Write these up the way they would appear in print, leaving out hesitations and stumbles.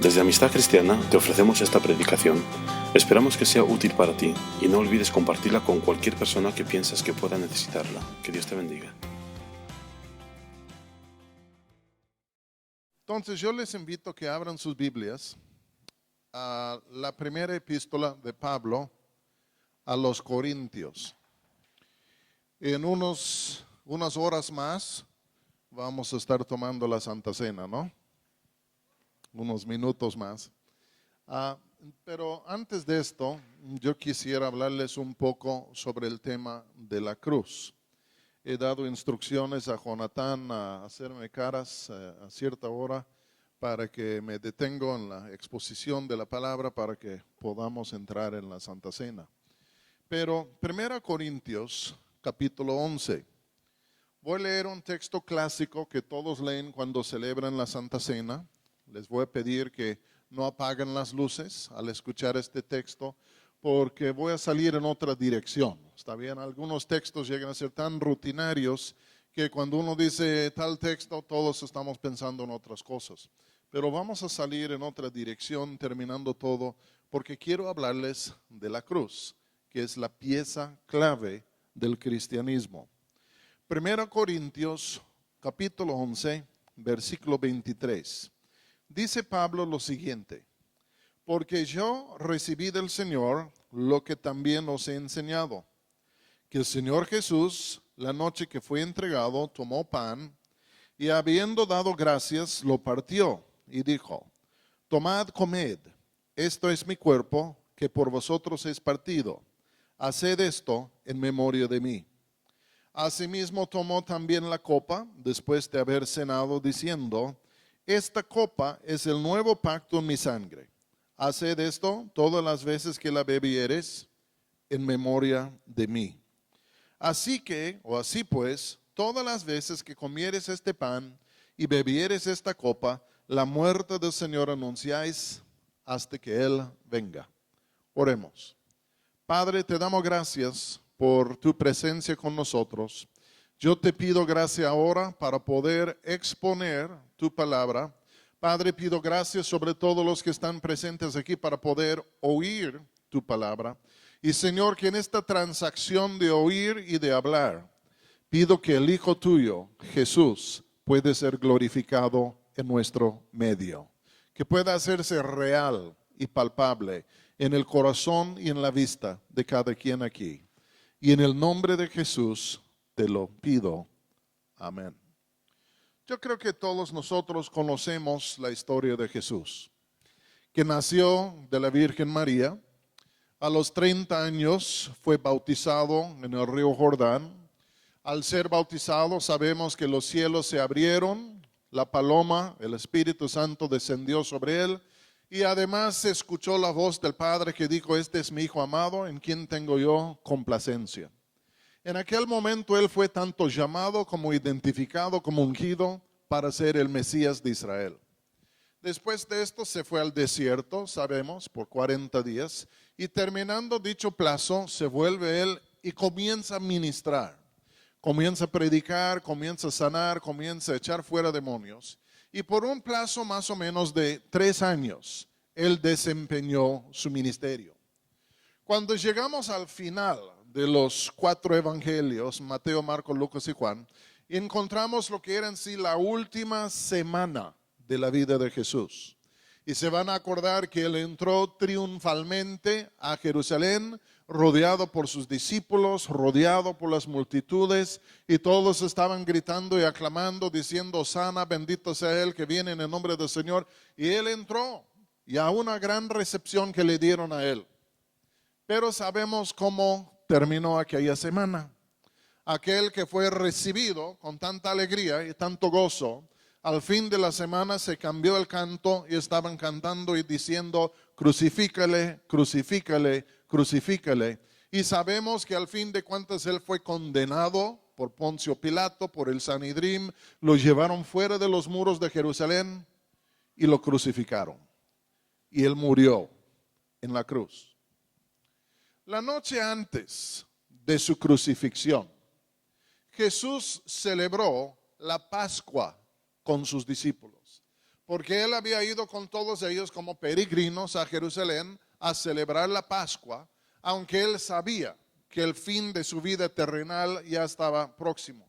Desde Amistad Cristiana te ofrecemos esta predicación. Esperamos que sea útil para ti y no olvides compartirla con cualquier persona que pienses que pueda necesitarla. Que Dios te bendiga. Entonces yo les invito a que abran sus Biblias a la primera epístola de Pablo a los Corintios. En unas horas más vamos a estar tomando la Santa Cena, ¿no? Unos minutos más. Pero antes de esto, yo quisiera hablarles un poco sobre el tema de la cruz. He dado instrucciones a Jonatán a hacerme caras a cierta hora para que me detengo en la exposición de la palabra para que podamos entrar en la Santa Cena. Pero 1 Corintios, capítulo 11. Voy a leer un texto clásico que todos leen cuando celebran la Santa Cena. Les voy a pedir que no apaguen las luces al escuchar este texto porque voy a salir en otra dirección. Está bien, algunos textos llegan a ser tan rutinarios que cuando uno dice tal texto todos estamos pensando en otras cosas. Pero vamos a salir en otra dirección terminando todo porque quiero hablarles de la cruz, que es la pieza clave del cristianismo. 1 Corintios capítulo 11, versículo 23. Dice Pablo lo siguiente: porque yo recibí del Señor lo que también os he enseñado, que el Señor Jesús, la noche que fue entregado, tomó pan y habiendo dado gracias, lo partió y dijo: tomad, comed, esto es mi cuerpo, que por vosotros es partido. Haced esto en memoria de mí. Asimismo tomó también la copa, después de haber cenado, diciendo: esta copa es el nuevo pacto en mi sangre. Haced esto todas las veces que la bebieres en memoria de mí. Así pues, todas las veces que comieres este pan y bebieres esta copa, la muerte del Señor anunciáis hasta que Él venga. Oremos. Padre, te damos gracias por tu presencia con nosotros. Yo te pido gracia ahora para poder exponer tu palabra. Padre, pido gracias sobre todos los que están presentes aquí para poder oír tu palabra. Y Señor, que en esta transacción de oír y de hablar, pido que el Hijo tuyo, Jesús, puede ser glorificado en nuestro medio. Que pueda hacerse real y palpable en el corazón y en la vista de cada quien aquí. Y en el nombre de Jesús te lo pido. Amén. Yo creo que todos nosotros conocemos la historia de Jesús, que nació de la Virgen María. A los 30 años fue bautizado en el río Jordán. Al ser bautizado sabemos que los cielos se abrieron, la paloma, el Espíritu Santo descendió sobre él y además se escuchó la voz del Padre que dijo: este es mi Hijo amado en quien tengo yo complacencia. En aquel momento él fue tanto llamado como identificado como ungido para ser el Mesías de Israel. Después de esto se fue al desierto, sabemos, por 40 días y terminando dicho plazo se vuelve él y comienza a ministrar. Comienza a predicar, comienza a sanar, comienza a echar fuera demonios. Y por un plazo más o menos de 3 años, él desempeñó su ministerio. Cuando llegamos al final de los 4 evangelios, Mateo, Marcos, Lucas y Juan, encontramos lo que era en sí la última semana de la vida de Jesús. Y se van a acordar que él entró triunfalmente a Jerusalén, rodeado por sus discípulos, rodeado por las multitudes, y todos estaban gritando y aclamando, diciendo: Hosana, bendito sea él que viene en el nombre del Señor. Y él entró, y a una gran recepción que le dieron a él. Pero sabemos cómo terminó aquella semana. Aquel que fue recibido con tanta alegría y tanto gozo, al fin de la semana se cambió el canto y estaban cantando y diciendo: crucifícale, crucifícale, crucifícale. Y sabemos que al fin de cuentas él fue condenado por Poncio Pilato, por el Sanedrín, lo llevaron fuera de los muros de Jerusalén y lo crucificaron. Y él murió en la cruz. La noche antes de su crucifixión, Jesús celebró la Pascua con sus discípulos. porque él había ido con todos ellos como peregrinos a Jerusalén a celebrar la Pascua, aunque él sabía que el fin de su vida terrenal ya estaba próximo.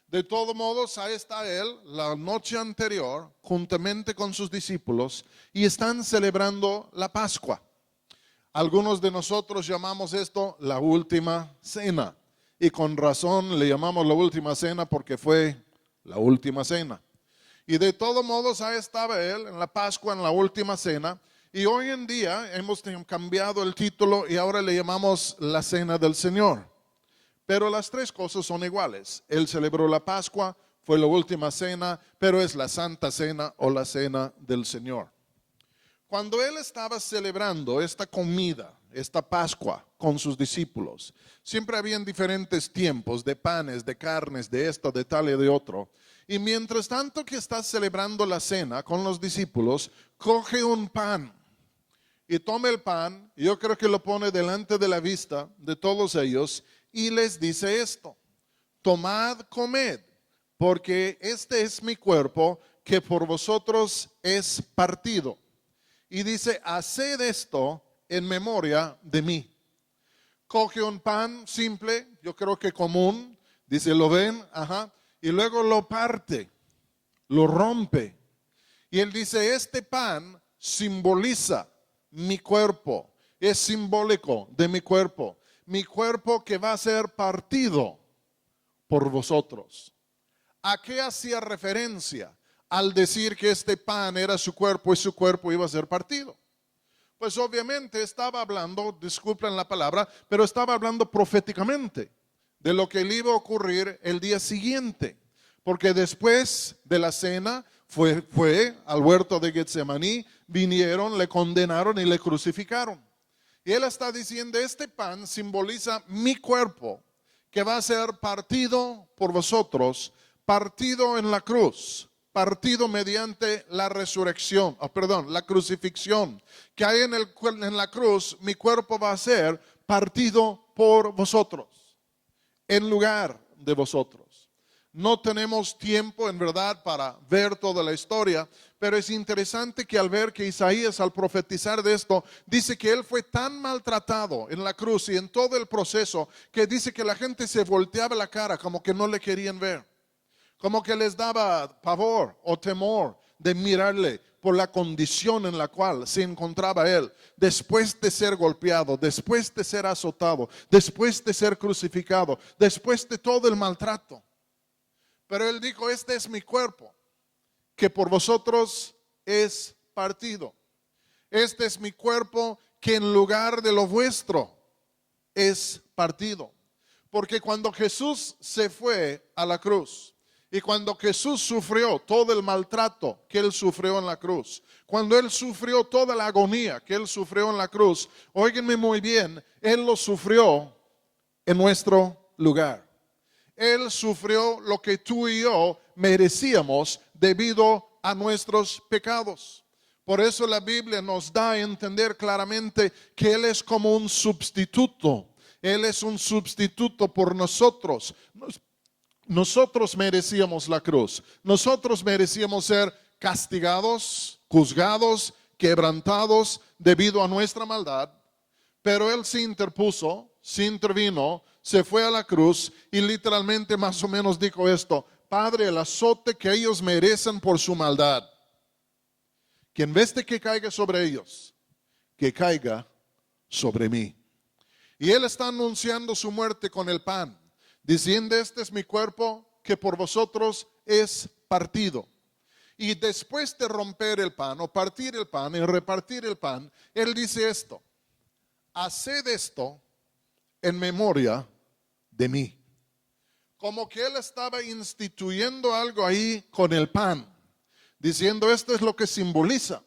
De todos modos, ahí está él la noche anterior, juntamente con sus discípulos, y están celebrando la Pascua. Algunos de nosotros llamamos esto la última cena, y con razón le llamamos la última cena porque fue la última cena. Y de todos modos, ahí estaba él en la Pascua, en la última cena, y hoy en día hemos cambiado el título y ahora le llamamos la Cena del Señor. Pero las tres cosas son iguales. Él celebró la Pascua, fue la última cena, pero es la Santa Cena o la Cena del Señor. Cuando él estaba celebrando esta comida, esta Pascua con sus discípulos, siempre habían diferentes tiempos de panes, de carnes, de esto, de tal y de otro. Y mientras tanto que está celebrando la cena con los discípulos, coge un pan y toma el pan, yo creo que lo pone delante de la vista de todos ellos y les dice esto: tomad, comed, porque este es mi cuerpo que por vosotros es partido. Y dice, haced esto en memoria de mí. Coge un pan simple, yo creo que común, dice, ¿lo ven? Ajá. Y luego lo parte, lo rompe. Y él dice, este pan simboliza mi cuerpo, es simbólico de mi cuerpo que va a ser partido por vosotros. ¿A qué hacía referencia al decir que este pan era su cuerpo y su cuerpo iba a ser partido? Pues obviamente estaba hablando, disculpen la palabra, pero estaba hablando proféticamente de lo que le iba a ocurrir el día siguiente. Porque después de la cena fue al huerto de Getsemaní, vinieron, le condenaron y le crucificaron. Y él está diciendo, este pan simboliza mi cuerpo que va a ser partido por vosotros, partido en la cruz, partido mediante la resurrección, la crucifixión, que hay en la cruz, mi cuerpo va a ser partido por vosotros, en lugar de vosotros. No tenemos tiempo en verdad para ver toda la historia, pero es interesante que al ver que Isaías al profetizar de esto, dice que él fue tan maltratado en la cruz y en todo el proceso, que dice que la gente se volteaba la cara como que no le querían ver. Como que les daba pavor o temor de mirarle por la condición en la cual se encontraba él, después de ser golpeado, después de ser azotado, después de ser crucificado, después de todo el maltrato. Pero él dijo, este es mi cuerpo, que por vosotros es partido. Este es mi cuerpo, que en lugar de lo vuestro es partido. Porque cuando Jesús se fue a la cruz, y cuando Jesús sufrió todo el maltrato que él sufrió en la cruz, cuando él sufrió toda la agonía que él sufrió en la cruz, óiganme muy bien, él lo sufrió en nuestro lugar. Él sufrió lo que tú y yo merecíamos debido a nuestros pecados. Por eso la Biblia nos da a entender claramente que Él es como un sustituto. Él es un sustituto por nosotros. Nosotros merecíamos la cruz. Nosotros merecíamos ser castigados, juzgados, quebrantados debido a nuestra maldad. Pero Él se interpuso, se intervino, se fue a la cruz y literalmente más o menos dijo esto: Padre, el azote que ellos merecen por su maldad, que en vez de que caiga sobre ellos, que caiga sobre mí. Y Él está anunciando su muerte con el pan, diciendo, este es mi cuerpo que por vosotros es partido. Y después de romper el pan o partir el pan y repartir el pan, Él dice esto: haced esto en memoria de mí. Como que Él estaba instituyendo algo ahí con el pan, diciendo, esto es lo que simboliza.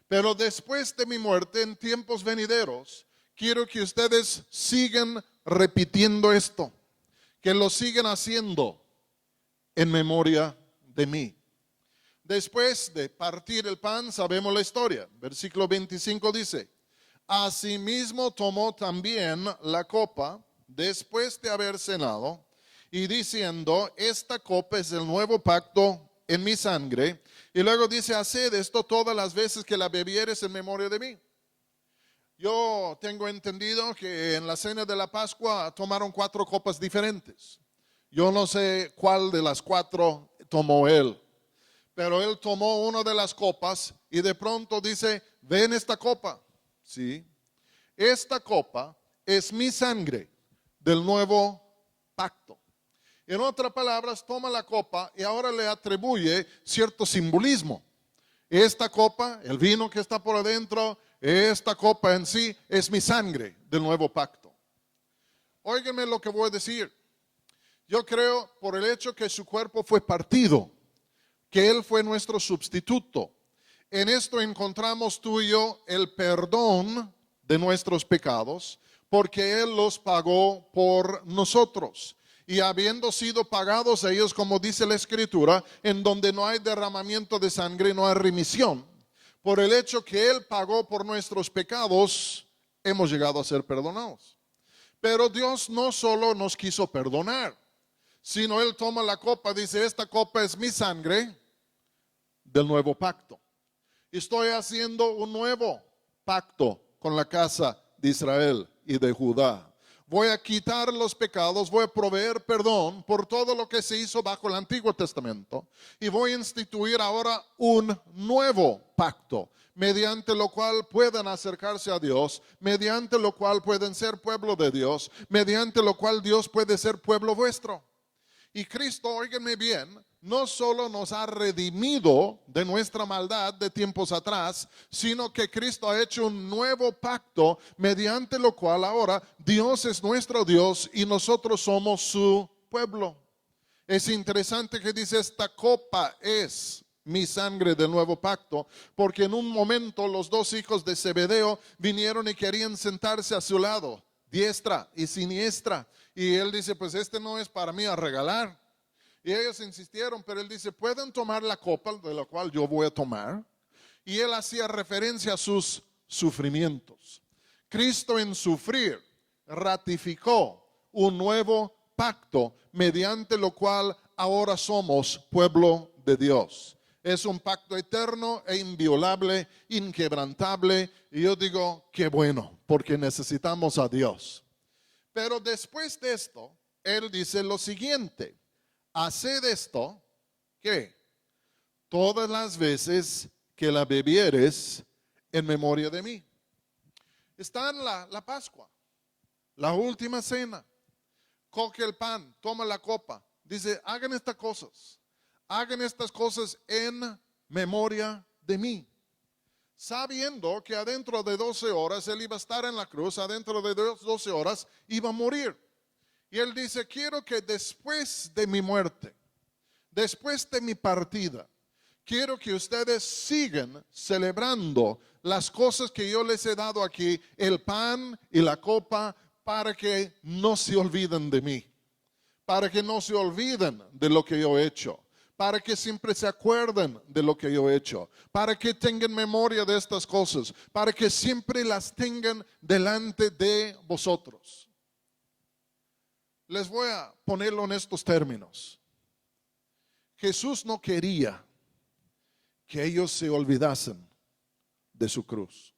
Pero después de mi muerte, en tiempos venideros, quiero que ustedes sigan repitiendo esto, que lo sigan haciendo en memoria de mí. Después de partir el pan, sabemos la historia. Versículo 25 dice, asimismo tomó también la copa después de haber cenado y diciendo, esta copa es el nuevo pacto en mi sangre. Y luego dice, haced esto todas las veces que la bebieres en memoria de mí. Yo tengo entendido que en la cena de la Pascua tomaron 4 copas diferentes. Yo no sé cuál de las 4 tomó él, pero él tomó una de las copas y de pronto dice, ven esta copa. Sí, esta copa es mi sangre del nuevo pacto. En otras palabras, toma la copa y ahora le atribuye cierto simbolismo. Esta copa, el vino que está por adentro, esta copa en sí es mi sangre del nuevo pacto. Óiganme lo que voy a decir. Yo creo por el hecho que su cuerpo fue partido, que Él fue nuestro sustituto. En esto encontramos tú y yo el perdón de nuestros pecados, porque Él los pagó por nosotros. Y habiendo sido pagados ellos, como dice la Escritura, en donde no hay derramamiento de sangre, no hay remisión. Por el hecho que Él pagó por nuestros pecados, hemos llegado a ser perdonados. Pero Dios no solo nos quiso perdonar, sino Él toma la copa, dice, esta copa es mi sangre del nuevo pacto. Estoy haciendo un nuevo pacto con la casa de Israel y de Judá. Voy a quitar los pecados, voy a proveer perdón por todo lo que se hizo bajo el Antiguo Testamento y voy a instituir ahora un nuevo pacto, mediante lo cual puedan acercarse a Dios, mediante lo cual pueden ser pueblo de Dios, mediante lo cual Dios puede ser pueblo vuestro. Y Cristo, óiganme bien, no solo nos ha redimido de nuestra maldad de tiempos atrás, sino que Cristo ha hecho un nuevo pacto mediante lo cual ahora Dios es nuestro Dios y nosotros somos su pueblo. Es interesante que dice, esta copa es mi sangre del nuevo pacto, porque en un momento los 2 hijos de Zebedeo vinieron y querían sentarse a su lado, diestra y siniestra. Y él dice, pues este no es para mí a regalar. Y ellos insistieron, pero él dice, ¿pueden tomar la copa de la cual yo voy a tomar? Y él hacía referencia a sus sufrimientos. Cristo en sufrir ratificó un nuevo pacto, mediante lo cual ahora somos pueblo de Dios. Es un pacto eterno e inviolable, inquebrantable. Y yo digo, qué bueno, porque necesitamos a Dios. Pero después de esto, Él dice lo siguiente, haced esto, ¿qué? Todas las veces que la bebieres en memoria de mí. Está en la Pascua, la última cena. Coge el pan, toma la copa, dice, hagan estas cosas en memoria de mí. Sabiendo que adentro de 12 horas Él iba a estar en la cruz, adentro de 12 horas iba a morir. Y Él dice, quiero que después de mi muerte, después de mi partida, quiero que ustedes sigan celebrando las cosas que yo les he dado aquí, el pan y la copa, para que no se olviden de mí, para que no se olviden de lo que yo he hecho, para que siempre se acuerden de lo que yo he hecho, para que tengan memoria de estas cosas, para que siempre las tengan delante de vosotros. Les voy a ponerlo en estos términos. Jesús no quería que ellos se olvidasen de su cruz.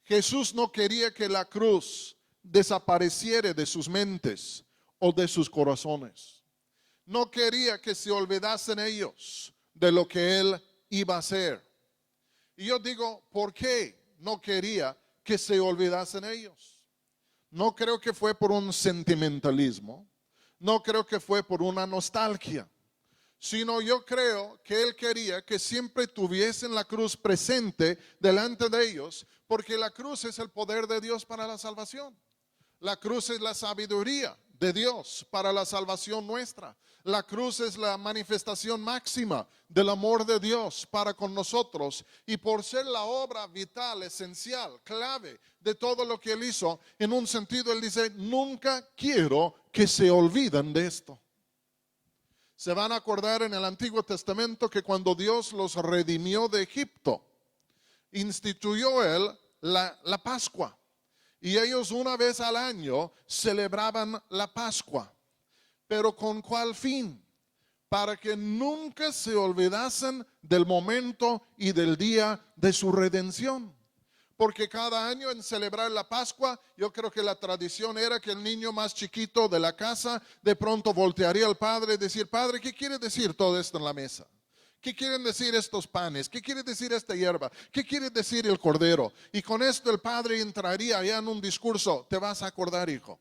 Jesús no quería que la cruz desapareciera de sus mentes o de sus corazones. No quería que se olvidasen ellos de lo que Él iba a hacer. Y yo digo, ¿por qué no quería que se olvidasen ellos? No creo que fue por un sentimentalismo, no creo que fue por una nostalgia, sino yo creo que Él quería que siempre tuviesen la cruz presente delante de ellos, porque la cruz es el poder de Dios para la salvación. La cruz es la sabiduría de Dios para la salvación nuestra. La cruz es la manifestación máxima del amor de Dios para con nosotros. Y por ser la obra vital, esencial, clave de todo lo que Él hizo, en un sentido Él dice, nunca quiero que se olviden de esto. Se van a acordar en el Antiguo Testamento que cuando Dios los redimió de Egipto, instituyó Él la Pascua. Y ellos una vez al año celebraban la Pascua. ¿Pero con cuál fin? para que nunca se olvidasen del momento y del día de su redención. Porque cada año en celebrar la Pascua, yo creo que la tradición era que el niño más chiquito de la casa de pronto voltearía al padre y decir: Padre, ¿qué quiere decir todo esto en la mesa? ¿Qué quieren decir estos panes? ¿Qué quiere decir esta hierba? ¿Qué quiere decir el cordero? Y con esto el padre entraría ya en un discurso: te vas a acordar, hijo,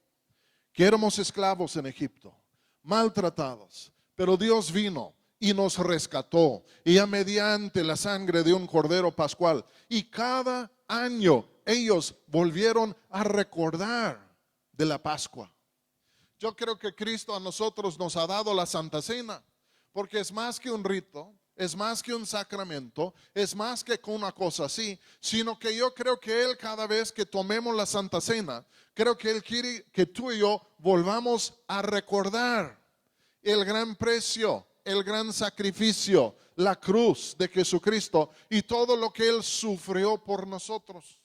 que éramos esclavos en Egipto, maltratados, pero Dios vino y nos rescató, y ya mediante la sangre de un cordero pascual. Y cada año ellos volvieron a recordar de la Pascua. Yo creo que Cristo a nosotros nos ha dado la Santa Cena, porque es más que un rito, es más que un sacramento, es más que una cosa así, sino que yo creo que Él, cada vez que tomemos la Santa Cena, creo que Él quiere que tú y yo volvamos a recordar el gran precio, el gran sacrificio, la cruz de Jesucristo y todo lo que Él sufrió por nosotros.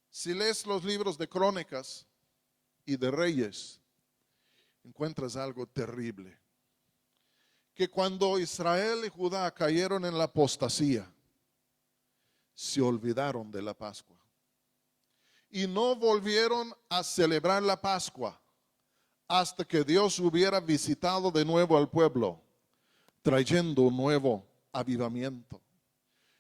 Si lees los libros de Crónicas y de Reyes, encuentras algo terrible. Que cuando Israel y Judá cayeron en la apostasía, se olvidaron de la Pascua. Y no volvieron a celebrar la Pascua hasta que Dios hubiera visitado de nuevo al pueblo, trayendo un nuevo avivamiento.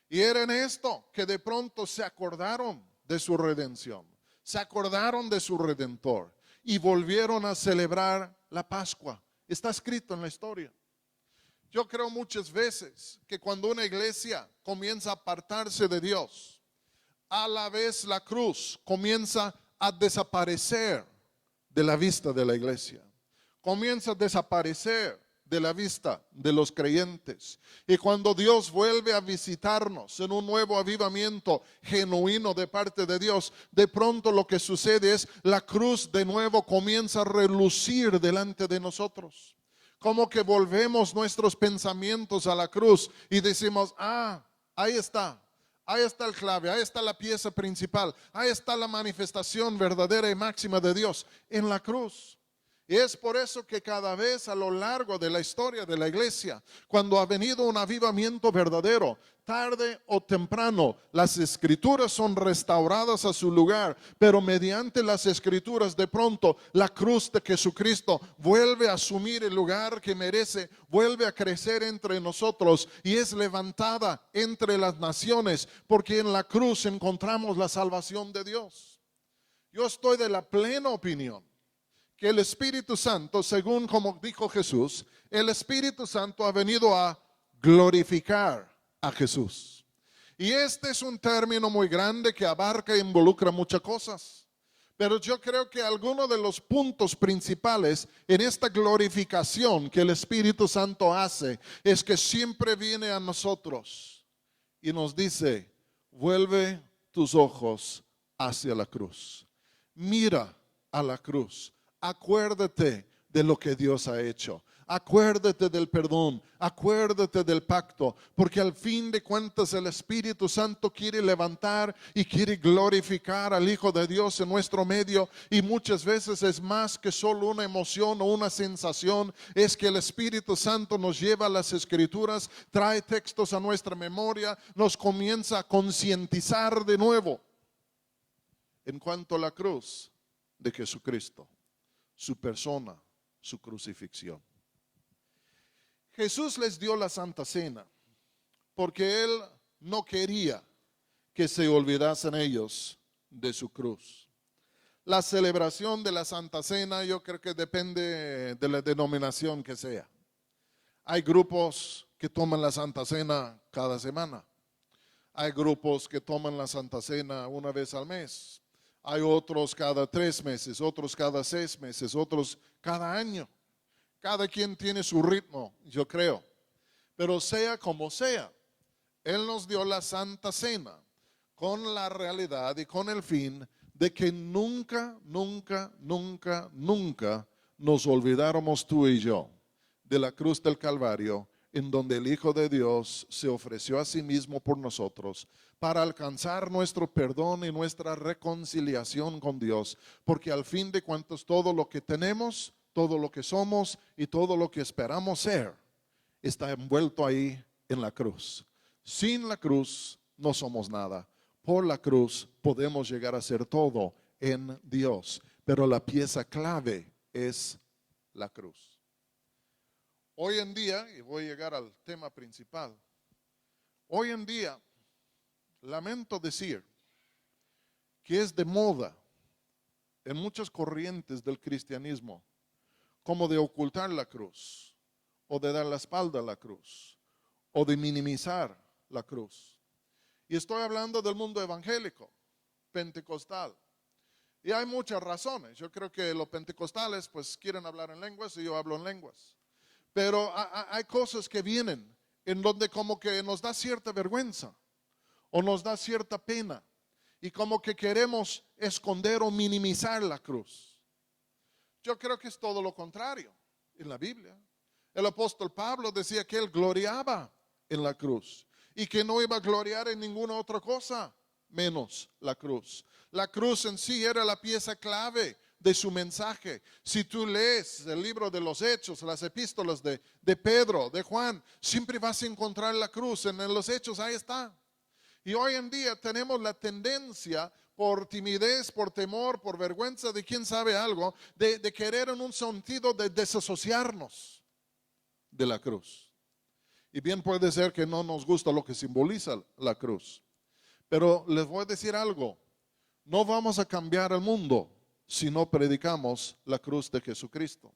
Y era en esto que de pronto se acordaron de su redención, se acordaron de su Redentor y volvieron a celebrar la Pascua. Está escrito en la historia. Yo creo muchas veces que cuando una iglesia comienza a apartarse de Dios, a la vez la cruz comienza a desaparecer de la vista de la iglesia, comienza a desaparecer de la vista de los creyentes. Y cuando Dios vuelve a visitarnos en un nuevo avivamiento genuino de parte de Dios, de pronto lo que sucede es la cruz de nuevo comienza a relucir delante de nosotros. Como que volvemos nuestros pensamientos a la cruz y decimos: ahí está el clave, ahí está la pieza principal, ahí está la manifestación verdadera y máxima de Dios en la cruz. Y es por eso que cada vez a lo largo de la historia de la iglesia, cuando ha venido un avivamiento verdadero, tarde o temprano, las escrituras son restauradas a su lugar, pero mediante las escrituras de pronto la cruz de Jesucristo vuelve a asumir el lugar que merece, vuelve a crecer entre nosotros y es levantada entre las naciones, porque en la cruz encontramos la salvación de Dios. Yo estoy de la plena opinión que el Espíritu Santo, según como dijo Jesús, el Espíritu Santo ha venido a glorificar a Jesús. Y este es un término muy grande que abarca e involucra muchas cosas. Pero yo creo que alguno de los puntos principales en esta glorificación que el Espíritu Santo hace es que siempre viene a nosotros y nos dice: vuelve tus ojos hacia la cruz. Mira a la cruz. Acuérdate de lo que Dios ha hecho. Acuérdate del perdón. Acuérdate del pacto. Porque al fin de cuentas el Espíritu Santo quiere levantar y quiere glorificar al Hijo de Dios en nuestro medio. Y muchas veces es más que solo una emoción o una sensación. Es que el Espíritu Santo nos lleva a las Escrituras, trae textos a nuestra memoria, nos comienza a concientizar de nuevo en cuanto a la cruz de Jesucristo, su persona, su crucifixión. Jesús les dio la Santa Cena porque Él no quería que se olvidasen ellos de su cruz. La celebración de la Santa Cena yo creo que depende de la denominación que sea. Hay grupos que toman la Santa Cena cada semana. Hay grupos que toman la Santa Cena una vez al mes. Hay otros cada 3 meses, otros cada 6 meses, otros cada año. Cada quien tiene su ritmo, yo creo. Pero sea como sea, Él nos dio la Santa Cena con la realidad y con el fin de que nunca, nunca, nunca, nunca nos olvidáramos tú y yo de la cruz del Calvario, en donde el Hijo de Dios se ofreció a sí mismo por nosotros para alcanzar nuestro perdón y nuestra reconciliación con Dios, porque al fin de cuentas todo lo que tenemos todo lo que somos y todo lo que esperamos ser está envuelto ahí en la cruz. Sin la cruz no somos nada. Por la cruz podemos llegar a ser todo en Dios. Pero la pieza clave es la cruz. Hoy en día, y voy a llegar al tema principal, hoy en día, lamento decir que es de moda en muchas corrientes del cristianismo como de ocultar la cruz, o de dar la espalda a la cruz, o de minimizar la cruz. Y estoy hablando del mundo evangélico, pentecostal. Y hay muchas razones. Yo creo que los pentecostales pues quieren hablar en lenguas y yo hablo en lenguas. Pero hay cosas que vienen en donde como que nos da cierta vergüenza o nos da cierta pena y como que queremos esconder o minimizar la cruz. Yo creo que es todo lo contrario en la Biblia. El apóstol Pablo decía que él gloriaba en la cruz y que no iba a gloriar en ninguna otra cosa menos la cruz. La cruz en sí era la pieza clave de su mensaje. Si tú lees el libro de los Hechos, las epístolas de Pedro, de Juan, siempre vas a encontrar la cruz. En los Hechos ahí está. Y hoy en día tenemos la tendencia por timidez, por temor, por vergüenza de quién sabe algo, de querer en un sentido de desasociarnos de la cruz. Y bien puede ser que no nos gusta lo que simboliza la cruz. Pero les voy a decir algo, no vamos a cambiar el mundo si no predicamos la cruz de Jesucristo.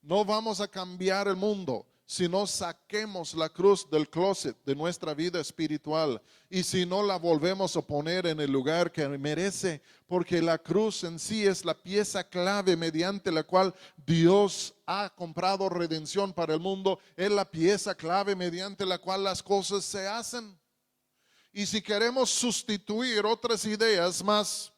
No vamos a cambiar el mundo si no saquemos la cruz del closet de nuestra vida espiritual y si no la volvemos a poner en el lugar que merece, porque la cruz en sí es la pieza clave mediante la cual Dios ha comprado redención para el mundo, es la pieza clave mediante la cual las cosas se hacen. Y si queremos sustituir otras ideas más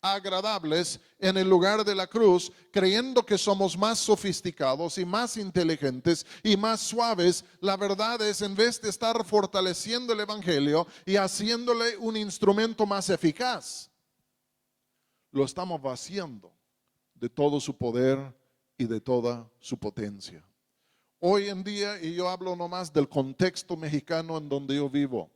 agradables en el lugar de la cruz, creyendo que somos más sofisticados y más inteligentes y más suaves, la verdad es, en vez de estar fortaleciendo el evangelio y haciéndole un instrumento más eficaz, lo estamos vaciando de todo su poder y de toda su potencia. Hoy en día, y yo hablo nomás del contexto mexicano en donde yo vivo,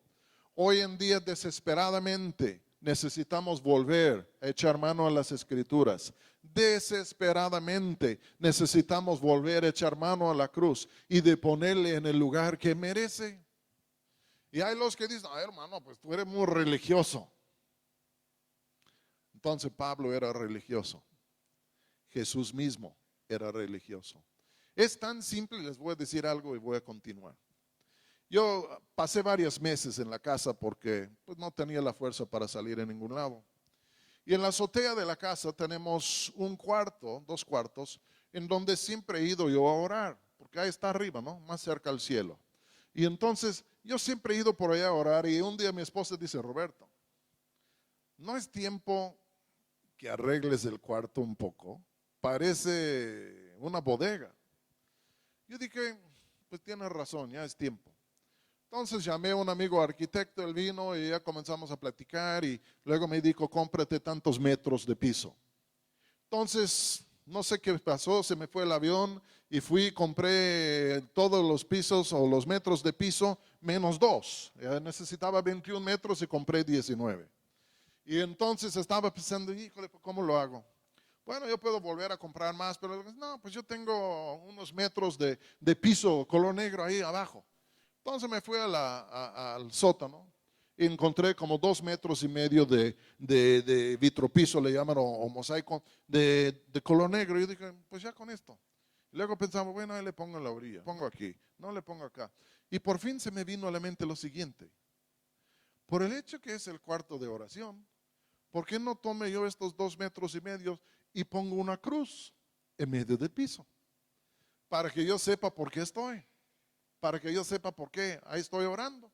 hoy en día desesperadamente necesitamos volver a echar mano a las escrituras. Desesperadamente necesitamos volver a echar mano a la cruz y de ponerle en el lugar que merece. Y hay los que dicen, hermano, pues tú eres muy religioso. Entonces Pablo era religioso. Jesús mismo era religioso. Es tan simple, les voy a decir algo y voy a continuar. Yo pasé varios meses en la casa porque pues, no tenía la fuerza para salir en ningún lado. Y en la azotea de la casa tenemos un cuarto, 2 cuartos, en donde siempre he ido yo a orar, porque ahí está arriba, ¿no? Más cerca al cielo. Y entonces yo siempre he ido por allá a orar y un día mi esposa dice, Roberto, ¿no es tiempo que arregles el cuarto un poco? Parece una bodega. Yo dije, pues tienes razón, ya es tiempo. Entonces llamé a un amigo arquitecto, él vino y ya comenzamos a platicar y luego me dijo, cómprate tantos metros de piso. Entonces, no sé qué pasó, se me fue el avión y fui, compré todos los pisos o los metros de piso menos 2. Necesitaba 21 metros y compré 19. Y entonces estaba pensando, híjole, ¿cómo lo hago? Bueno, yo puedo volver a comprar más, pero no, pues yo tengo unos metros de piso color negro ahí abajo. Entonces me fui al sótano y encontré como 2,5 metros de vitropiso, le llaman, o mosaico, de color negro. Y yo dije, pues ya con esto. Y luego pensamos, bueno, ahí le pongo en la orilla, pongo aquí, no le pongo acá. Y por fin se me vino a la mente lo siguiente. Por el hecho que es el cuarto de oración, ¿por qué no tome yo estos 2,5 metros y pongo una cruz en medio del piso? Para que yo sepa por qué estoy. Para que yo sepa por qué ahí estoy orando.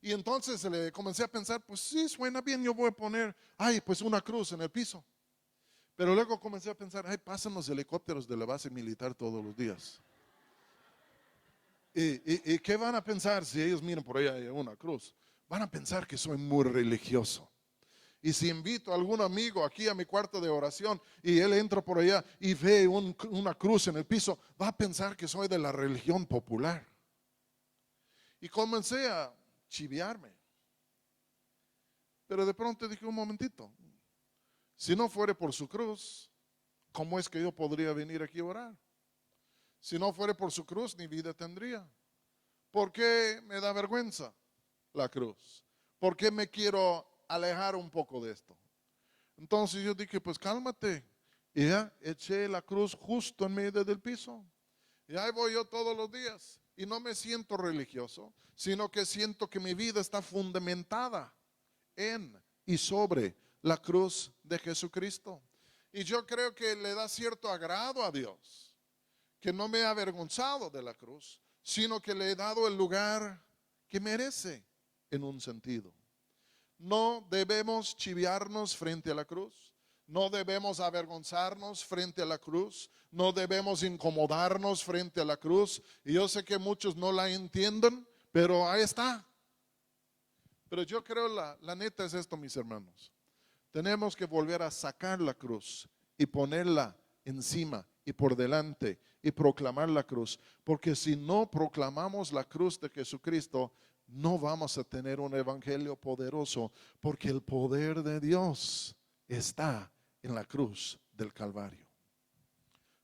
Y entonces le comencé a pensar, pues sí, suena bien, yo voy a poner, pues una cruz en el piso. Pero luego comencé a pensar, pasan los helicópteros de la base militar todos los días. ¿Y qué van a pensar si ellos miran por ahí hay una cruz? Van a pensar que soy muy religioso. Y si invito a algún amigo aquí a mi cuarto de oración y él entra por allá y ve una cruz en el piso, va a pensar que soy de la religión popular. Y comencé a chiviarme. Pero de pronto dije, un momentito, si no fuere por su cruz, ¿cómo es que yo podría venir aquí a orar? Si no fuere por su cruz, ni vida tendría. ¿Por qué me da vergüenza la cruz? ¿Por qué me quiero alejar un poco de esto? Entonces yo dije, pues cálmate. Y ya eché la cruz justo en medio del piso. Y ahí voy yo todos los días. Y no me siento religioso, sino que siento que mi vida está fundamentada en y sobre la cruz de Jesucristo. Y yo creo que le da cierto agrado a Dios, que no me he avergonzado de la cruz, sino que le he dado el lugar que merece en un sentido. No debemos chiviarnos frente a la cruz, no debemos avergonzarnos frente a la cruz, no debemos incomodarnos frente a la cruz. Y yo sé que muchos no la entienden, pero ahí está. Pero yo creo la neta es esto, mis hermanos. Tenemos que volver a sacar la cruz y ponerla encima y por delante y proclamar la cruz. Porque si no proclamamos la cruz de Jesucristo, no vamos a tener un evangelio poderoso, porque el poder de Dios está en la cruz del Calvario.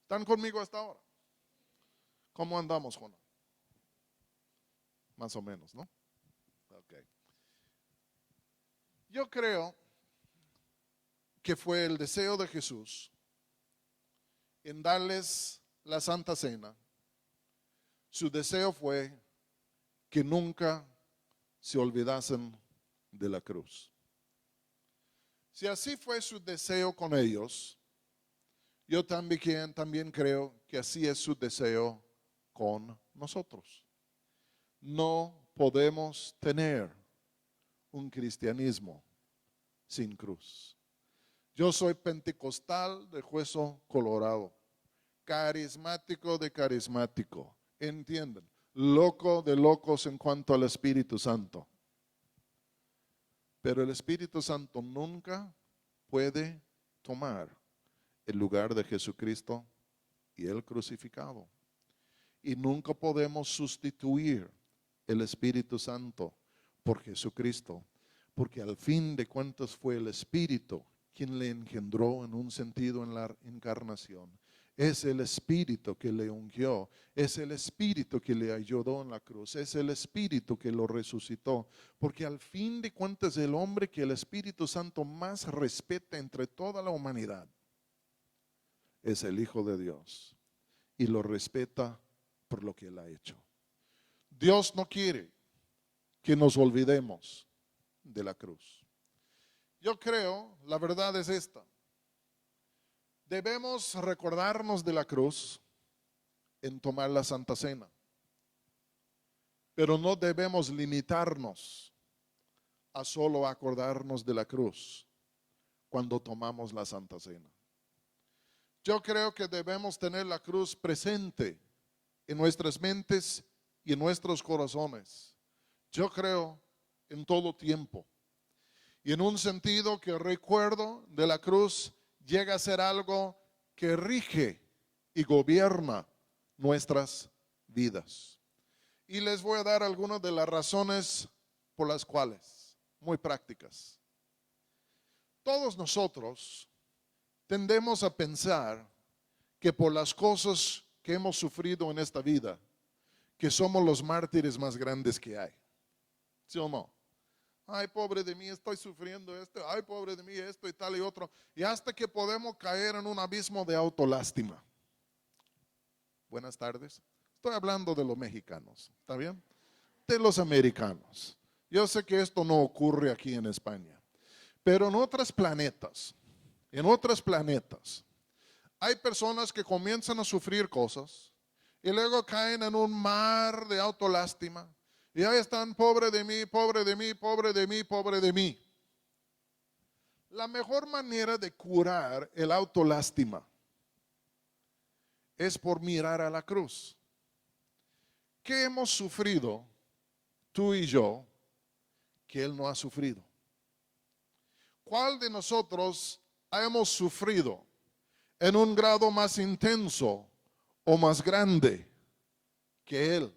¿Están conmigo hasta ahora? ¿Cómo andamos, Juan? Más o menos, ¿no? Okay. Yo creo que fue el deseo de Jesús en darles la Santa Cena. Su deseo fue que nunca se olvidasen de la cruz. Si así fue su deseo con ellos, yo también creo que así es su deseo con nosotros. No podemos tener un cristianismo sin cruz. Yo soy pentecostal de hueso colorado, carismático de carismático, ¿entienden? Loco de locos en cuanto al Espíritu Santo. Pero el Espíritu Santo nunca puede tomar el lugar de Jesucristo y el crucificado. Y nunca podemos sustituir el Espíritu Santo por Jesucristo, porque al fin de cuentas fue el Espíritu quien le engendró en un sentido en la encarnación. Es el Espíritu que le ungió, es el Espíritu que le ayudó en la cruz, es el Espíritu que lo resucitó, porque al fin de cuentas el hombre que el Espíritu Santo más respeta entre toda la humanidad es el Hijo de Dios, y lo respeta por lo que Él ha hecho. Dios no quiere que nos olvidemos de la cruz. Yo creo, la verdad es esta: debemos recordarnos de la cruz en tomar la Santa Cena, pero no debemos limitarnos a solo acordarnos de la cruz cuando tomamos la Santa Cena. Yo creo que debemos tener la cruz presente en nuestras mentes y en nuestros corazones. Yo creo en todo tiempo. Y en un sentido que el recuerdo de la cruz llega a ser algo que rige y gobierna nuestras vidas. Y les voy a dar algunas de las razones por las cuales, muy prácticas. Todos nosotros tendemos a pensar que por las cosas que hemos sufrido en esta vida, que somos los mártires más grandes que hay. ¿Sí o no? Ay, pobre de mí, estoy sufriendo esto. Ay, pobre de mí, esto y tal y otro. Y hasta que podemos caer en un abismo de autolástima. Buenas tardes. Estoy hablando de los mexicanos, ¿está bien? De los americanos. Yo sé que esto no ocurre aquí en España. Pero en otros planetas, hay personas que comienzan a sufrir cosas y luego caen en un mar de autolástima. Y ahí están, pobre de mí, pobre de mí, pobre de mí, pobre de mí. La mejor manera de curar el autolástima es por mirar a la cruz. ¿Qué hemos sufrido tú y yo que Él no ha sufrido? ¿cuál de nosotros hemos sufrido en un grado más intenso o más grande que Él?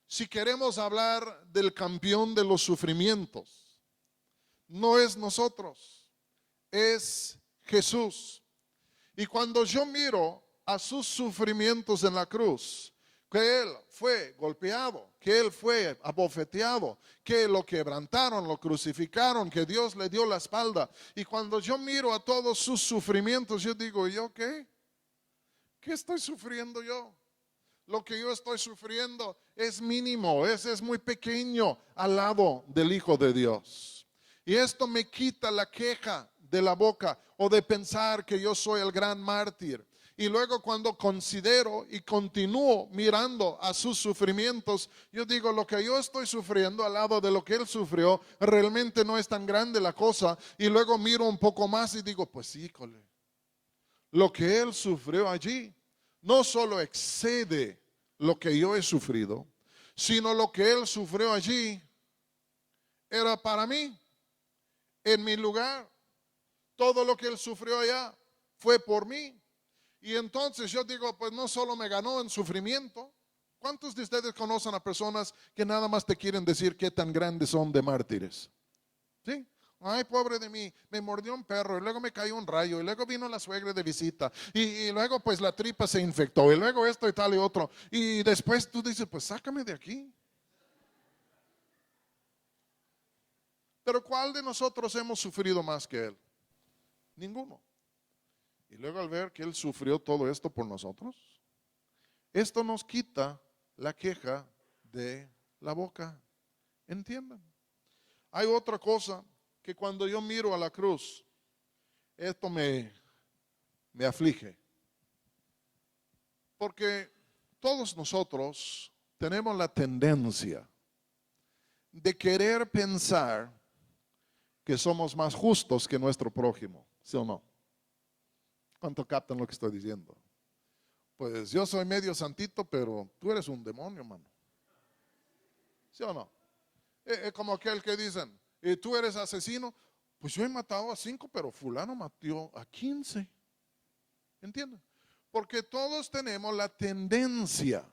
Si queremos hablar del campeón de los sufrimientos, no es nosotros, es Jesús. Y cuando yo miro a sus sufrimientos en la cruz, que Él fue golpeado, que Él fue abofeteado, que lo quebrantaron, lo crucificaron, que Dios le dio la espalda. Y cuando yo miro a todos sus sufrimientos, yo digo, ¿yo qué? ¿Qué estoy sufriendo yo? Lo que yo estoy sufriendo es mínimo, es muy pequeño al lado del Hijo de Dios. Y esto me quita la queja de la boca o de pensar que yo soy el gran mártir. Y luego cuando considero y continúo mirando a sus sufrimientos, yo digo, lo que yo estoy sufriendo al lado de lo que Él sufrió, realmente no es tan grande la cosa. Y luego miro un poco más y digo, pues híjole, lo que Él sufrió allí no solo excede lo que yo he sufrido, sino lo que Él sufrió allí era para mí, en mi lugar. Todo lo que Él sufrió allá fue por mí. Y entonces yo digo, pues no solo me ganó en sufrimiento. ¿Cuántos de ustedes conocen a personas que nada más te quieren decir qué tan grandes son de mártires? ¿Sí? Ay, pobre de mí, me mordió un perro y luego me cayó un rayo y luego vino la suegra de visita y luego pues la tripa se infectó y luego esto y tal y otro. Y después tú dices, pues sácame de aquí. Pero ¿cuál de nosotros hemos sufrido más que Él? Ninguno. Y luego al ver que Él sufrió todo esto por nosotros, esto nos quita la queja de la boca. ¿Entiendan? Hay otra cosa que cuando yo miro a la cruz, esto me aflige. Porque todos nosotros tenemos la tendencia de querer pensar que somos más justos que nuestro prójimo, ¿sí o no? ¿Cuánto captan lo que estoy diciendo? Pues yo soy medio santito, pero tú eres un demonio, mano. ¿Sí o no? Es como aquel que dicen, tú eres asesino. Pues yo he matado a 5, pero fulano mató a 15. ¿Entienden? Porque todos tenemos la tendencia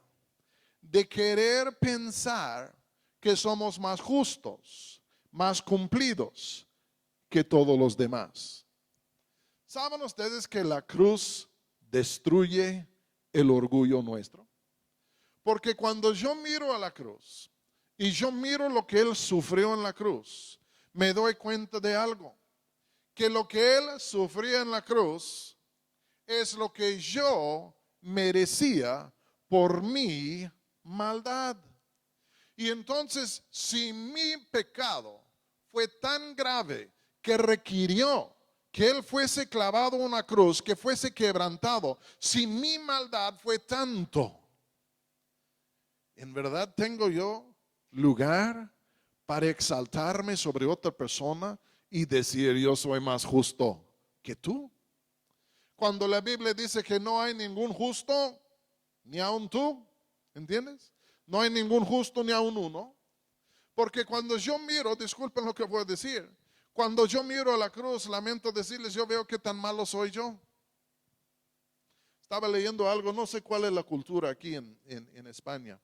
de querer pensar que somos más justos, más cumplidos que todos los demás. ¿Saben ustedes que la cruz destruye el orgullo nuestro? Porque cuando yo miro a la cruz y yo miro lo que Él sufrió en la cruz, me doy cuenta de algo, que lo que Él sufría en la cruz es lo que yo merecía por mi maldad. Y entonces, si mi pecado fue tan grave que requirió que Él fuese clavado en una cruz, que fuese quebrantado, si mi maldad fue tanto, ¿en verdad tengo yo lugar para exaltarme sobre otra persona y decir yo soy más justo que tú? Cuando la Biblia dice que no hay ningún justo, ni aun tú, ¿entiendes? No hay ningún justo ni aun uno. Porque cuando yo miro, disculpen lo que voy a decir, cuando yo miro a la cruz, lamento decirles, yo veo qué tan malo soy yo. Estaba leyendo algo, no sé cuál es la cultura aquí en España,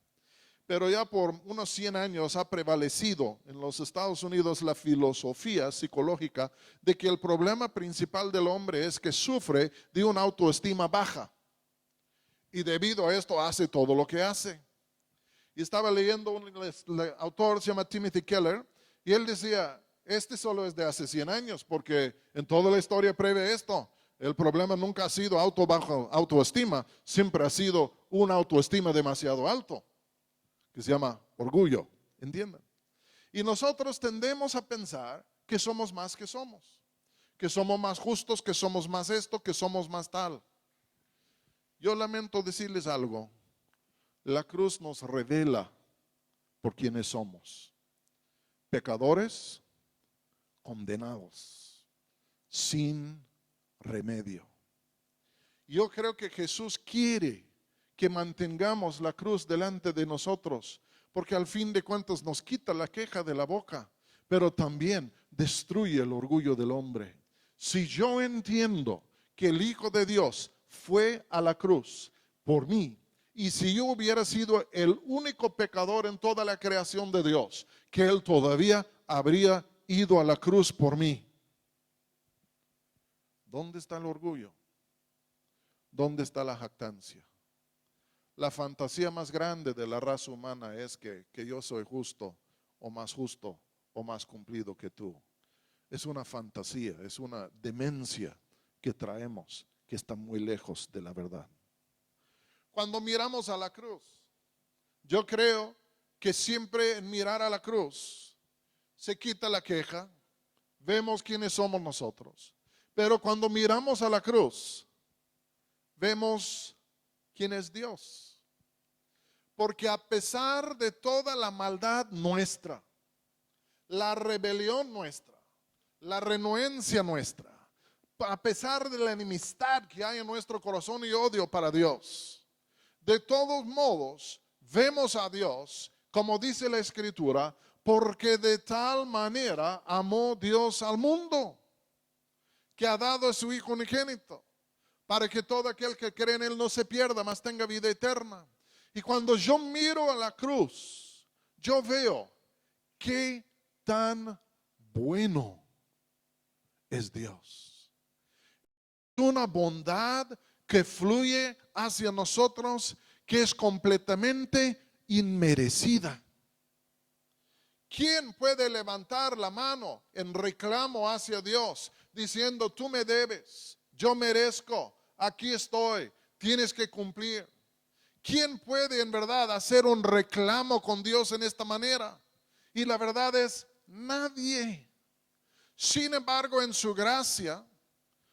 pero ya por unos 100 años ha prevalecido en los Estados Unidos la filosofía psicológica de que el problema principal del hombre es que sufre de una autoestima baja. Y debido a esto hace todo lo que hace. Y estaba leyendo un autor, se llama Timothy Keller, y él decía, este solo es de hace 100 años, porque en toda la historia prevé esto. El problema nunca ha sido bajo autoestima, siempre ha sido una autoestima demasiado alto, que se llama orgullo, ¿entienden? Y nosotros tendemos a pensar que somos más que somos más justos, que somos más esto, que somos más tal. Yo lamento decirles algo, la cruz nos revela por quienes somos, pecadores condenados, sin remedio. Yo creo que Jesús quiere que mantengamos la cruz delante de nosotros, porque al fin de cuentas nos quita la queja de la boca, pero también destruye el orgullo del hombre. Si yo entiendo que el Hijo de Dios fue a la cruz por mí, y si yo hubiera sido el único pecador en toda la creación de Dios, que Él todavía habría ido a la cruz por mí, ¿dónde está el orgullo? ¿Dónde está la jactancia? La fantasía más grande de la raza humana es que yo soy justo o más cumplido que tú. Es una fantasía, es una demencia que traemos que está muy lejos de la verdad. Cuando miramos a la cruz, yo creo que siempre en mirar a la cruz se quita la queja, vemos quiénes somos nosotros. Pero cuando miramos a la cruz, vemos quién es Dios. Porque a pesar de toda la maldad nuestra, la rebelión nuestra, la renuencia nuestra, a pesar de la enemistad que hay en nuestro corazón y odio para Dios, de todos modos vemos a Dios, como dice la Escritura, porque de tal manera amó Dios al mundo, que ha dado a su Hijo unigénito, para que todo aquel que cree en Él no se pierda, mas tenga vida eterna. Y cuando yo miro a la cruz, yo veo qué tan bueno es Dios. Una bondad que fluye hacia nosotros que es completamente inmerecida. ¿Quién puede levantar la mano en reclamo hacia Dios diciendo tú me debes, yo merezco, aquí estoy, tienes que cumplir? ¿Quién puede en verdad hacer un reclamo con Dios en esta manera? Y la verdad es nadie. Sin embargo, en su gracia,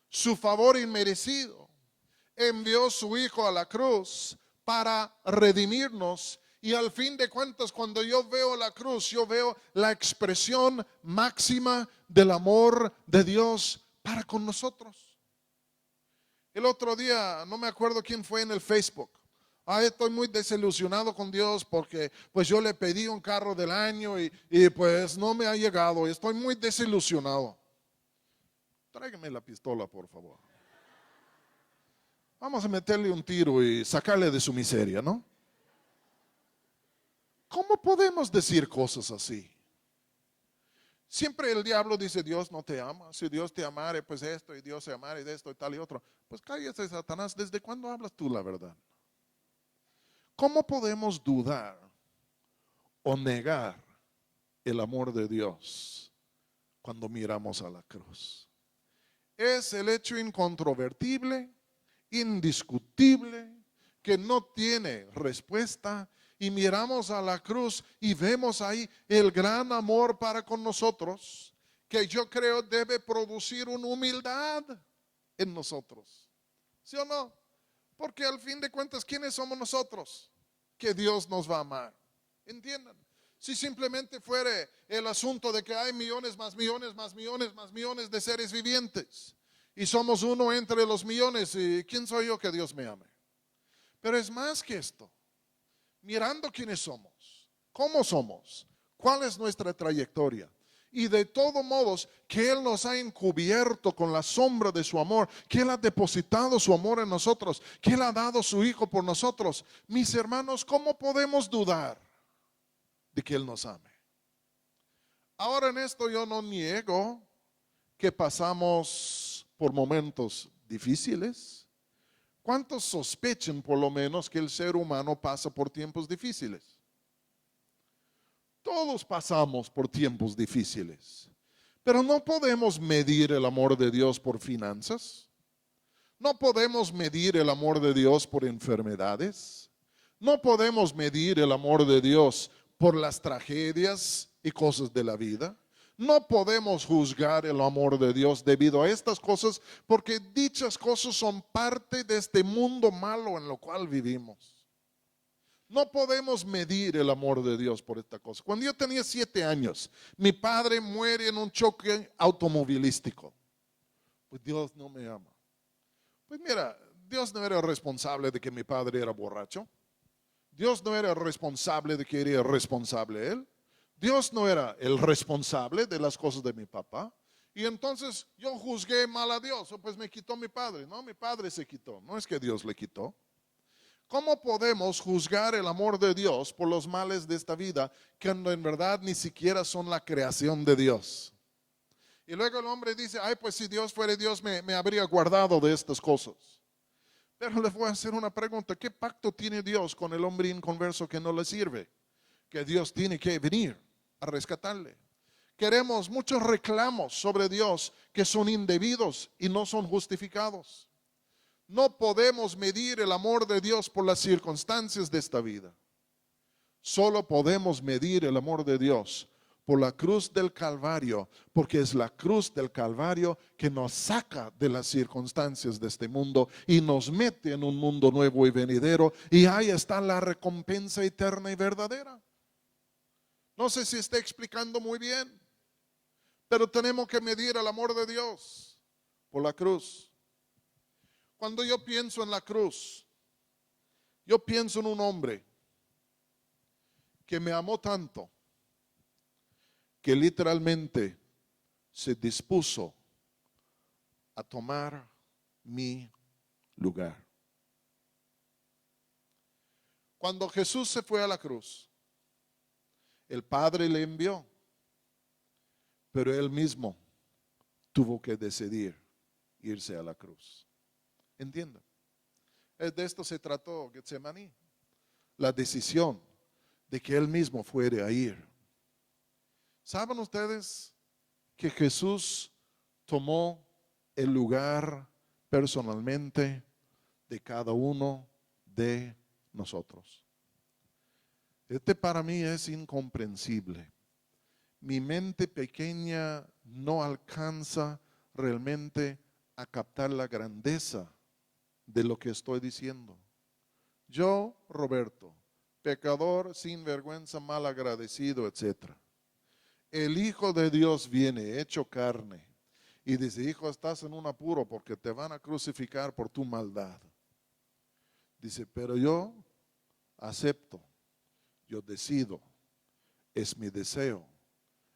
su favor inmerecido, envió su Hijo a la cruz para redimirnos. Y al fin de cuentas, cuando yo veo la cruz, yo veo la expresión máxima del amor de Dios para con nosotros. El otro día, no me acuerdo quién fue en el Facebook. Estoy muy desilusionado con Dios porque pues yo le pedí un carro del año y pues no me ha llegado. Estoy muy desilusionado. Tráigame la pistola, por favor. Vamos a meterle un tiro y sacarle de su miseria, ¿no? ¿Cómo podemos decir cosas así? Siempre el diablo dice, Dios no te ama. Si Dios te amare, pues esto, y Dios se amare de esto y tal y otro. Pues cállate, Satanás. ¿Desde cuándo hablas tú la verdad? ¿Cómo podemos dudar o negar el amor de Dios cuando miramos a la cruz? Es el hecho incontrovertible, indiscutible, que no tiene respuesta. Y miramos a la cruz y vemos ahí el gran amor para con nosotros, que yo creo debe producir una humildad en nosotros. ¿Sí o no? Porque al fin de cuentas, ¿quiénes somos nosotros? Que Dios nos va a amar. ¿Entiendan? Si simplemente fuera el asunto de que hay millones, más millones, más millones, más millones de seres vivientes y somos uno entre los millones, ¿y quién soy yo que Dios me ame? Pero es más que esto. Mirando quiénes somos, cómo somos, cuál es nuestra trayectoria. Y de todos modos, que Él nos ha encubierto con la sombra de su amor, que Él ha depositado su amor en nosotros, que Él ha dado su Hijo por nosotros. Mis hermanos, ¿cómo podemos dudar de que Él nos ame? Ahora en esto yo no niego que pasamos por momentos difíciles. ¿Cuántos sospechan por lo menos que el ser humano pasa por tiempos difíciles? Todos pasamos por tiempos difíciles, pero no podemos medir el amor de Dios por finanzas, no podemos medir el amor de Dios por enfermedades, no podemos medir el amor de Dios por las tragedias y cosas de la vida. No podemos juzgar el amor de Dios debido a estas cosas, porque dichas cosas son parte de este mundo malo en lo cual vivimos. No podemos medir el amor de Dios por esta cosa. Cuando yo tenía 7 años, mi padre muere en un choque automovilístico. Pues Dios no me ama. Pues mira, Dios no era responsable de que mi padre era borracho. Dios no era responsable de que era irresponsable él. Dios no era el responsable de las cosas de mi papá. Y entonces yo juzgué mal a Dios. Pues me quitó mi padre. No, mi padre se quitó. No es que Dios le quitó. ¿Cómo podemos juzgar el amor de Dios por los males de esta vida cuando en verdad ni siquiera son la creación de Dios? Y luego el hombre dice, ay, pues si Dios fuera Dios me habría guardado de estas cosas. Pero les voy a hacer una pregunta. ¿Qué pacto tiene Dios con el hombre inconverso que no le sirve? Que Dios tiene que venir a rescatarle. Queremos muchos reclamos sobre Dios que son indebidos y no son justificados. No podemos medir el amor de Dios por las circunstancias de esta vida. Solo podemos medir el amor de Dios por la cruz del Calvario, porque es la cruz del Calvario que nos saca de las circunstancias de este mundo y nos mete en un mundo nuevo y venidero, y ahí está la recompensa eterna y verdadera. No sé si está explicando muy bien, pero tenemos que medir el amor de Dios por la cruz. Cuando yo pienso en la cruz, yo pienso en un hombre que me amó tanto que literalmente se dispuso a tomar mi lugar. Cuando Jesús se fue a la cruz, el Padre le envió, pero él mismo tuvo que decidir irse a la cruz. ¿Entienden? De esto se trató Getsemaní, la decisión de que él mismo fuera a ir. ¿Saben ustedes que Jesús tomó el lugar personalmente de cada uno de nosotros? Este para mí es incomprensible. Mi mente pequeña no alcanza realmente a captar la grandeza de lo que estoy diciendo. Yo, Roberto, pecador, sin vergüenza, mal agradecido, etc. El Hijo de Dios viene hecho carne y dice, hijo, estás en un apuro porque te van a crucificar por tu maldad. Dice, pero yo acepto, yo decido, es mi deseo,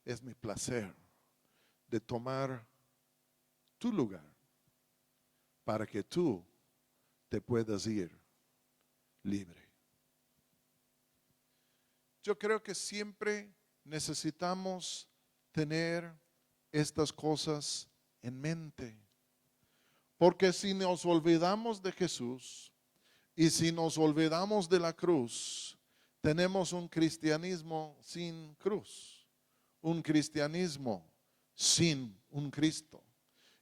es mi placer de tomar tu lugar para que tú te puedas ir libre. Yo creo que siempre necesitamos tener estas cosas en mente, porque si nos olvidamos de Jesús y si nos olvidamos de la cruz, tenemos un cristianismo sin cruz, un cristianismo sin un Cristo.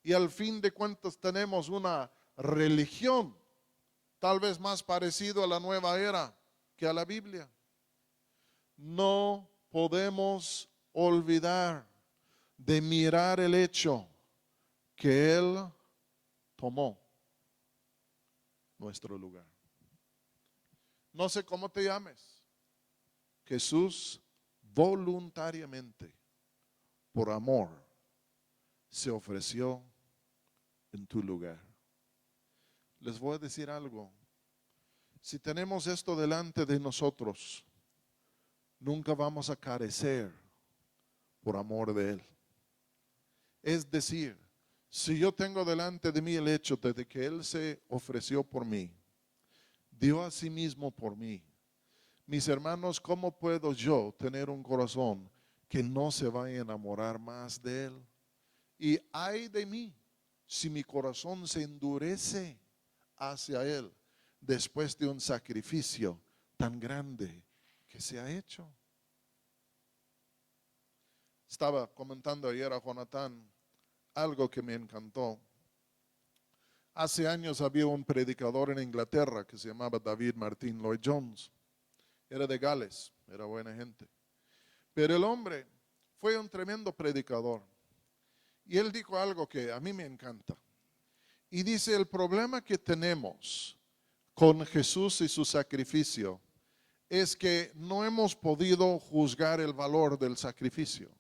Y al fin de cuentas tenemos una religión tal vez más parecido a la nueva era que a la Biblia. No podemos olvidar de mirar el hecho que Él tomó nuestro lugar. No sé cómo te llames. Jesús voluntariamente, por amor, se ofreció en tu lugar. Les voy a decir algo. Si tenemos esto delante de nosotros, nunca vamos a carecer por amor de Él. Es decir, si yo tengo delante de mí el hecho de que Él se ofreció por mí, dio a sí mismo por mí, mis hermanos, ¿cómo puedo yo tener un corazón que no se vaya a enamorar más de Él? Y ay de mí, si mi corazón se endurece hacia Él después de un sacrificio tan grande que se ha hecho. Estaba comentando ayer a Jonathan algo que me encantó. Hace años había un predicador en Inglaterra que se llamaba David Martin Lloyd Jones. Era de Gales, era buena gente. Pero el hombre fue un tremendo predicador. Y él dijo algo que a mí me encanta. Y dice, el problema que tenemos con Jesús y su sacrificio es que no hemos podido juzgar el valor del sacrificio.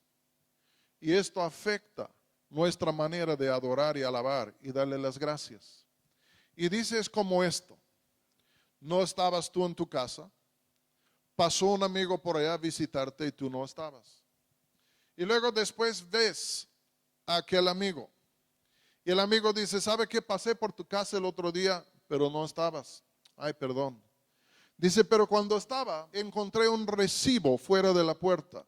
Y esto afecta nuestra manera de adorar y alabar y darle las gracias. Y dice, es como esto. No estabas tú en tu casa, pasó un amigo por allá a visitarte y tú no estabas. Y luego después ves a aquel amigo. Y el amigo dice, ¿sabe qué? Pasé por tu casa el otro día, pero no estabas. Ay, perdón. Dice, pero cuando estaba, encontré un recibo fuera de la puerta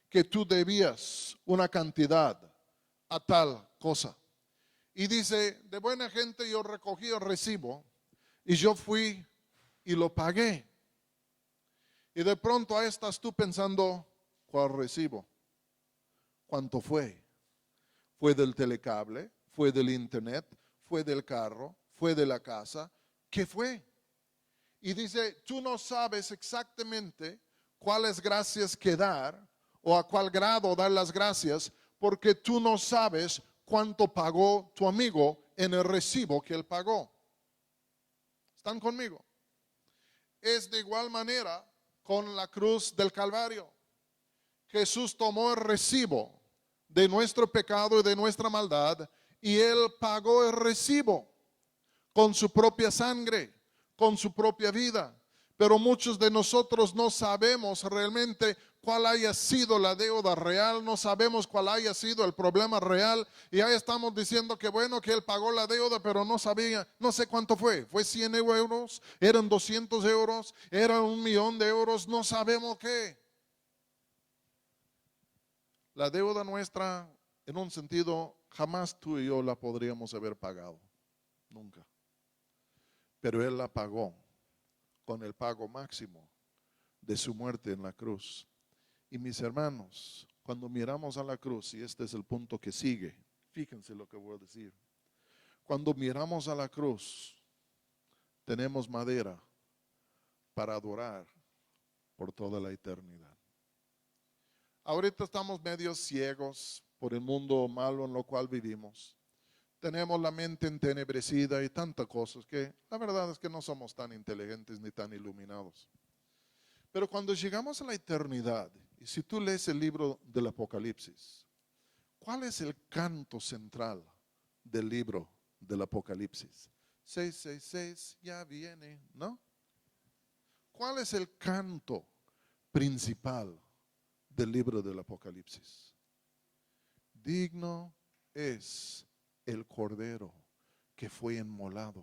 que tú debías una cantidad a tal cosa. Y dice, de buena gente yo recogí el recibo y yo fui y lo pagué. Y de pronto ahí estás tú pensando, ¿cuál recibo? ¿Cuánto fue? ¿Fue del telecable? ¿Fue del internet? ¿Fue del carro? ¿Fue de la casa? ¿Qué fue? Y dice, tú no sabes exactamente cuáles gracias que dar o a cuál grado dar las gracias porque tú no sabes cuánto pagó tu amigo en el recibo que él pagó. ¿Están conmigo? Es de igual manera con la cruz del Calvario. Jesús tomó el recibo de nuestro pecado y de nuestra maldad y él pagó el recibo con su propia sangre, con su propia vida. Pero muchos de nosotros no sabemos realmente cuál haya sido la deuda real, no sabemos cuál haya sido el problema real y ahí estamos diciendo que bueno, que él pagó la deuda, pero no sabía, no sé cuánto fue 100 euros, eran 200 euros, era 1.000.000 de euros, no sabemos qué. La deuda nuestra, en un sentido, jamás tú y yo la podríamos haber pagado, nunca. Pero él la pagó con el pago máximo de su muerte en la cruz. Y mis hermanos, cuando miramos a la cruz, y este es el punto que sigue, fíjense lo que voy a decir. Cuando miramos a la cruz, tenemos madera para adorar por toda la eternidad. Ahorita estamos medio ciegos por el mundo malo en lo cual vivimos. Tenemos la mente entenebrecida y tantas cosas que la verdad es que no somos tan inteligentes ni tan iluminados. Pero cuando llegamos a la eternidad, y si tú lees el libro del Apocalipsis, ¿cuál es el canto central del libro del Apocalipsis? 666 ya viene, ¿no? ¿Cuál es el canto principal del libro del Apocalipsis? Digno es el Cordero que fue inmolado.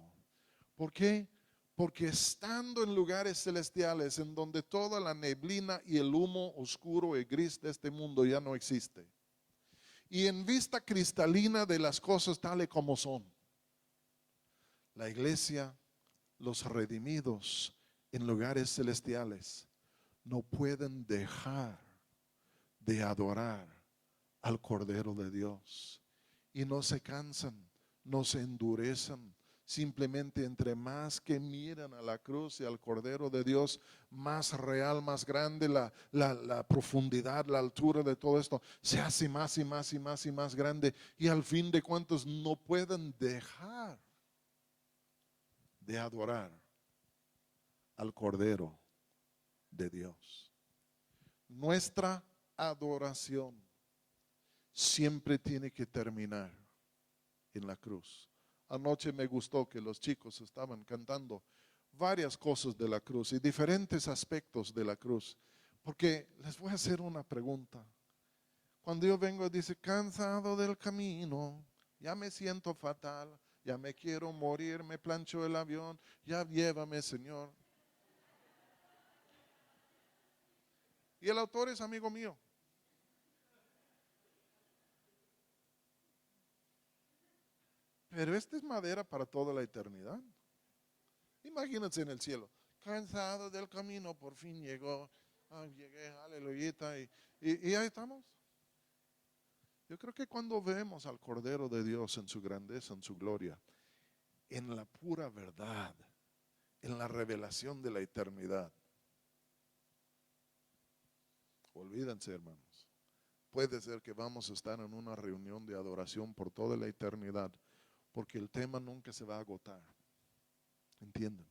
¿Por qué? Porque estando en lugares celestiales en donde toda la neblina y el humo oscuro y gris de este mundo ya no existe, y en vista cristalina de las cosas tales como son, la iglesia, los redimidos en lugares celestiales, no pueden dejar de adorar al Cordero de Dios. Y no se cansan, no se endurecen. Simplemente entre más que miran a la cruz y al Cordero de Dios, más real, más grande la profundidad, la altura de todo esto, se hace más y más y más y más grande. Y al fin de cuentas no pueden dejar de adorar al Cordero de Dios. Nuestra adoración siempre tiene que terminar en la cruz. Anoche me gustó que los chicos estaban cantando varias cosas de la cruz y diferentes aspectos de la cruz. Porque les voy a hacer una pregunta. Cuando yo vengo y dice, cansado del camino, ya me siento fatal, ya me quiero morir, me planchó el avión, ya llévame, Señor. Y el autor es amigo mío. Pero esta es madera para toda la eternidad. Imagínense en el cielo. Cansado del camino, por fin llegó. Llegué, aleluyita. Y ahí estamos. Yo creo que cuando vemos al Cordero de Dios en su grandeza, en su gloria, en la pura verdad, en la revelación de la eternidad, olvídense, hermanos. Puede ser que vamos a estar en una reunión de adoración por toda la eternidad, porque el tema nunca se va a agotar. ¿Entienden?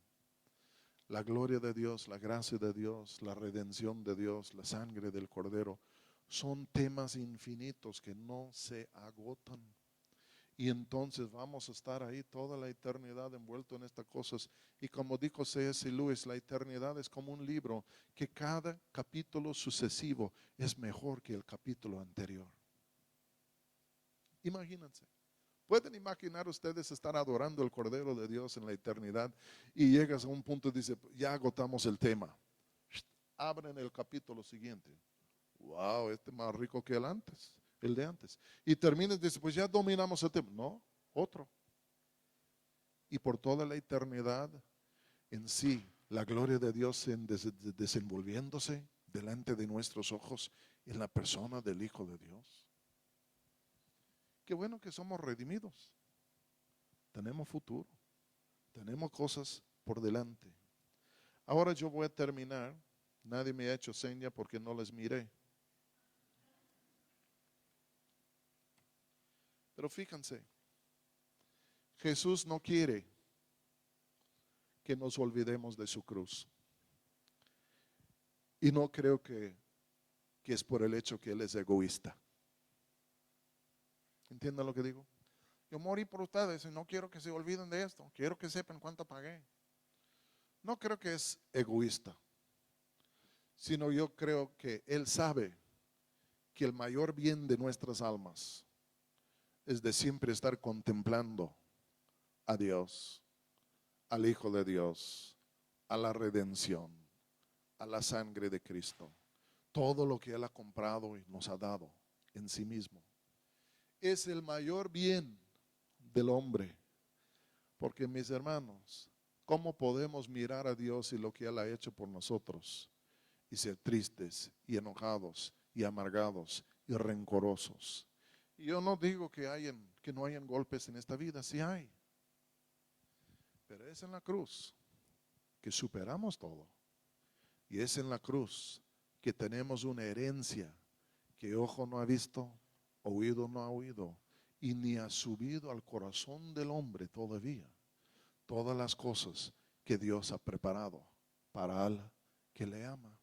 La gloria de Dios, la gracia de Dios, la redención de Dios, la sangre del Cordero, son temas infinitos que no se agotan. Y entonces vamos a estar ahí toda la eternidad envuelto en estas cosas. Y como dijo C.S. Lewis, la eternidad es como un libro que cada capítulo sucesivo es mejor que el capítulo anterior. Imagínense. ¿Pueden imaginar ustedes estar adorando al Cordero de Dios en la eternidad y llegas a un punto y dices, ya agotamos el tema? Abren el capítulo siguiente. Wow, este es más rico que el de antes. Y terminas y dices, pues ya dominamos el tema. No, otro. Y por toda la eternidad en sí, la gloria de Dios desenvolviéndose delante de nuestros ojos en la persona del Hijo de Dios. Qué bueno que somos redimidos. Tenemos futuro. Tenemos cosas por delante. Ahora yo voy a terminar. Nadie me ha hecho seña porque no les miré. Pero fíjense, Jesús no quiere que nos olvidemos de su cruz. Y no creo que es por el hecho que Él es egoísta. ¿Entienden lo que digo? Yo morí por ustedes y no quiero que se olviden de esto. Quiero que sepan cuánto pagué. No creo que es egoísta, sino yo creo que Él sabe que el mayor bien de nuestras almas es de siempre estar contemplando a Dios, al Hijo de Dios, a la redención, a la sangre de Cristo, todo lo que Él ha comprado y nos ha dado en sí mismo. Es el mayor bien del hombre, porque mis hermanos, ¿cómo podemos mirar a Dios y lo que Él ha hecho por nosotros y ser tristes y enojados y amargados y rencorosos? Y yo no digo que no hayan golpes en esta vida, sí hay. Pero es en la cruz que superamos todo. Y es en la cruz que tenemos una herencia que ojo no ha visto, oído no ha oído, y ni ha subido al corazón del hombre todavía. Todas las cosas que Dios ha preparado para el que le ama.